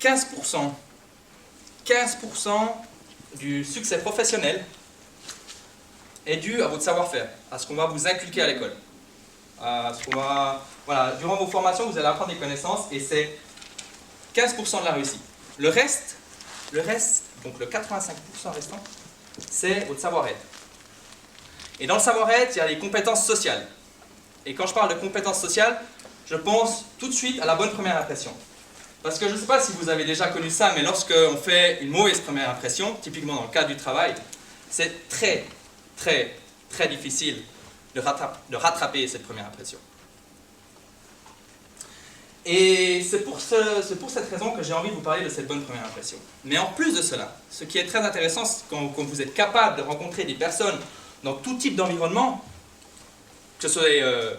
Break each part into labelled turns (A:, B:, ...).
A: 15% du succès professionnel est dû à votre savoir-faire, à ce qu'on va vous inculquer à l'école. Voilà, durant vos formations, vous allez apprendre des connaissances et c'est 15% de la réussite. Le reste, donc le 85% restant, c'est votre savoir-être. Et dans le savoir-être, il y a les compétences sociales. Et quand je parle de compétences sociales, je pense tout de suite à la bonne première impression. Parce que je ne sais pas si vous avez déjà connu ça, mais lorsqu'on fait une mauvaise première impression, typiquement dans le cadre du travail, c'est très difficile de rattraper cette première impression. Et c'est pour cette raison que j'ai envie de vous parler de cette bonne première impression. Mais en plus de cela, ce qui est très intéressant, c'est quand vous êtes capable de rencontrer des personnes dans tout type d'environnement, que ce soit, je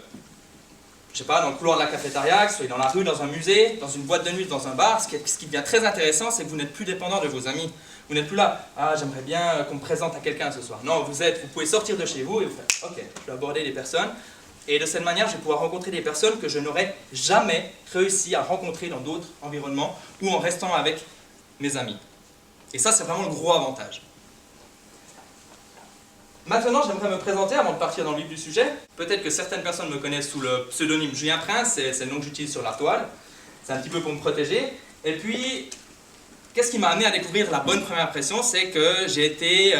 A: sais pas, dans le couloir de la cafétéria, que ce soit dans la rue, dans un musée, dans une boîte de nuit, dans un bar, ce qui devient très intéressant, c'est que vous n'êtes plus dépendant de vos amis. Vous n'êtes plus là, ah j'aimerais bien qu'on me présente à quelqu'un ce soir. Non, vous pouvez sortir de chez vous et vous faites, ok, je vais aborder des personnes. Et de cette manière, je vais pouvoir rencontrer des personnes que je n'aurais jamais réussi à rencontrer dans d'autres environnements ou en restant avec mes amis. Et ça, c'est vraiment le gros avantage. Maintenant, j'aimerais me présenter avant de partir dans le vif du sujet. Peut-être que certaines personnes me connaissent sous le pseudonyme Julien Prince, c'est le nom que j'utilise sur la toile. C'est un petit peu pour me protéger. Et puis, qu'est-ce qui m'a amené à découvrir la bonne première impression? C'est que j'ai été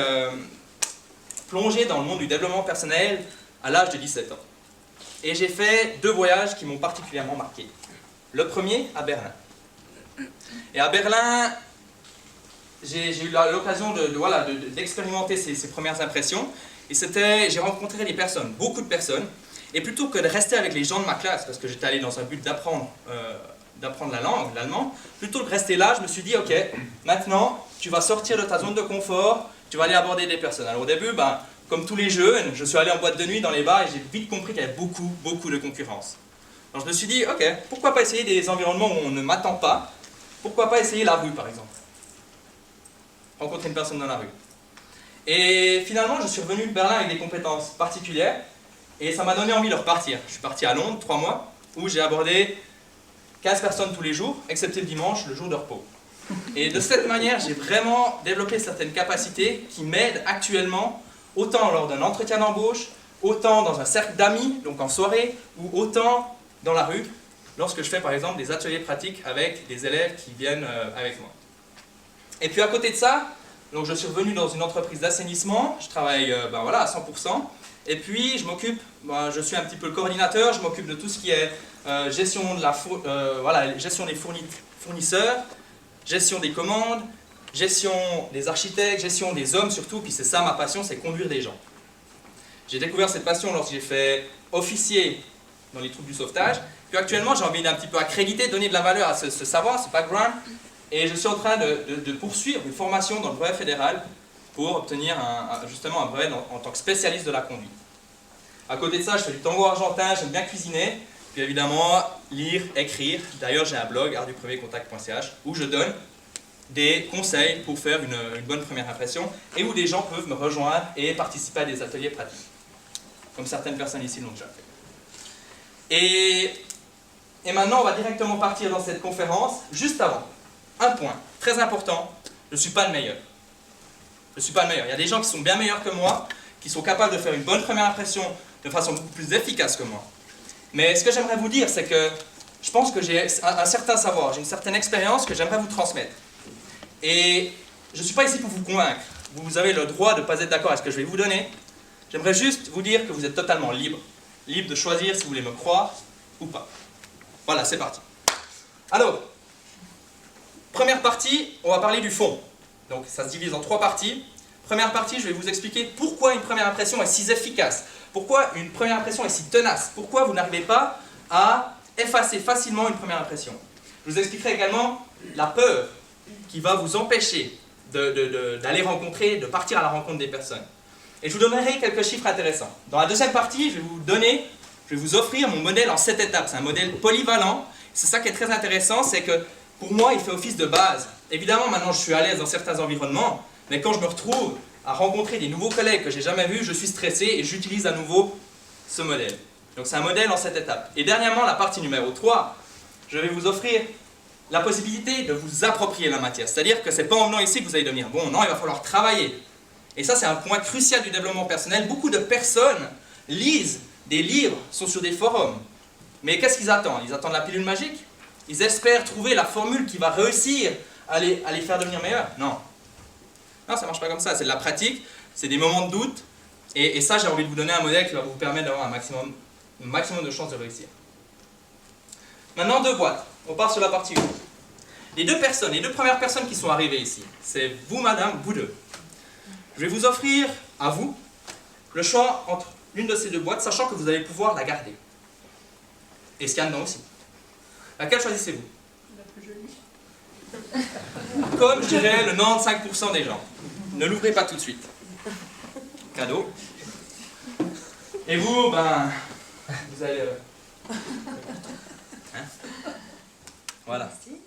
A: plongé dans le monde du développement personnel à l'âge de 17 ans. Et j'ai fait 2 voyages qui m'ont particulièrement marqué. Le premier, à Berlin. Et à Berlin, j'ai eu l'occasion d'expérimenter ces premières impressions. Et j'ai rencontré des personnes, beaucoup de personnes. Et plutôt que de rester avec les gens de ma classe, parce que j'étais allé dans un but d'apprendre la langue, l'allemand, plutôt que de rester là, je me suis dit, ok, maintenant, tu vas sortir de ta zone de confort, tu vas aller aborder des personnes. Alors au début, comme tous les jeunes, je suis allé en boîte de nuit, dans les bars, et j'ai vite compris qu'il y avait beaucoup de concurrence. Alors je me suis dit, ok, pourquoi pas essayer des environnements où on ne m'attend pas? Pourquoi pas essayer la rue, par exemple? Rencontrer une personne dans la rue. Et finalement, je suis revenu de Berlin avec des compétences particulières, et ça m'a donné envie de repartir. Je suis parti à Londres, 3 mois, où j'ai abordé 15 personnes tous les jours, excepté le dimanche, le jour de repos. Et de cette manière, j'ai vraiment développé certaines capacités qui m'aident actuellement, autant lors d'un entretien d'embauche, autant dans un cercle d'amis, donc en soirée, ou autant dans la rue, lorsque je fais par exemple des ateliers pratiques avec des élèves qui viennent avec moi. Et puis à côté de ça, donc je suis revenu dans une entreprise d'assainissement, je travaille à 100%, et puis je suis un petit peu le coordinateur, je m'occupe de tout ce qui est gestion des fournisseurs, gestion des commandes, gestion des architectes, gestion des hommes surtout, puis c'est ça ma passion, c'est conduire des gens. J'ai découvert cette passion lorsque j'ai fait officier dans les troupes du sauvetage, puis actuellement j'ai envie d'un petit peu accréditer, donner de la valeur à ce savoir, ce background, et je suis en train de poursuivre une formation dans le brevet fédéral pour obtenir justement un brevet en tant que spécialiste de la conduite. À côté de ça, je fais du tango argentin, j'aime bien cuisiner, puis évidemment lire, écrire. D'ailleurs j'ai un blog, artdupremiercontact.ch, où je donne des conseils pour faire une bonne première impression et où des gens peuvent me rejoindre et participer à des ateliers pratiques, comme certaines personnes ici l'ont déjà fait. Et maintenant, on va directement partir dans cette conférence. Juste avant, un point très important, je ne suis pas le meilleur. Je ne suis pas le meilleur. Il y a des gens qui sont bien meilleurs que moi, qui sont capables de faire une bonne première impression de façon beaucoup plus efficace que moi. Mais ce que j'aimerais vous dire, c'est que je pense que j'ai un certain savoir, j'ai une certaine expérience que j'aimerais vous transmettre. Et je ne suis pas ici pour vous convaincre. Vous avez le droit de ne pas être d'accord avec ce que je vais vous donner. J'aimerais juste vous dire que vous êtes totalement libre. Libre de choisir si vous voulez me croire ou pas. Voilà, c'est parti. Alors, première partie, on va parler du fond. Donc ça se divise en 3 parties. Première partie, je vais vous expliquer pourquoi une première impression est si efficace. Pourquoi une première impression est si tenace. Pourquoi vous n'arrivez pas à effacer facilement une première impression. Je vous expliquerai également la peur qui va vous empêcher d'aller rencontrer, de partir à la rencontre des personnes. Et je vous donnerai quelques chiffres intéressants. Dans la deuxième partie, je vais vous offrir mon modèle en 7 étapes. C'est un modèle polyvalent. C'est ça qui est très intéressant, c'est que pour moi, il fait office de base. Évidemment, maintenant, je suis à l'aise dans certains environnements, mais quand je me retrouve à rencontrer des nouveaux collègues que je n'ai jamais vus, je suis stressé et j'utilise à nouveau ce modèle. Donc c'est un modèle en 7 étapes. Et dernièrement, la partie numéro 3, je vais vous offrir la possibilité de vous approprier la matière. C'est-à-dire que c'est pas en venant ici que vous allez devenir bon, non, il va falloir travailler. Et ça, c'est un point crucial du développement personnel. Beaucoup de personnes lisent des livres, sont sur des forums. Mais qu'est-ce qu'ils attendent? Ils attendent la pilule magique? Ils espèrent trouver la formule qui va réussir à les faire devenir meilleurs? Non. Non, ça ne marche pas comme ça. C'est de la pratique, c'est des moments de doute. Et ça, j'ai envie de vous donner un modèle qui va vous permettre d'avoir un maximum de chances de réussir. Maintenant, 2 boîtes. On part sur la partie 1. Les deux premières personnes qui sont arrivées ici, c'est vous, madame, vous deux. Je vais vous offrir, à vous, le choix entre l'une de ces 2 boîtes, sachant que vous allez pouvoir la garder. Et ce qu'il y a dedans aussi. Laquelle choisissez-vous?
B: La plus jolie.
A: Comme je dirais le 95% des gens. Ne l'ouvrez pas tout de suite. Cadeau. Et vous, ben, vous allez... Hein? Voilà.
B: Merci.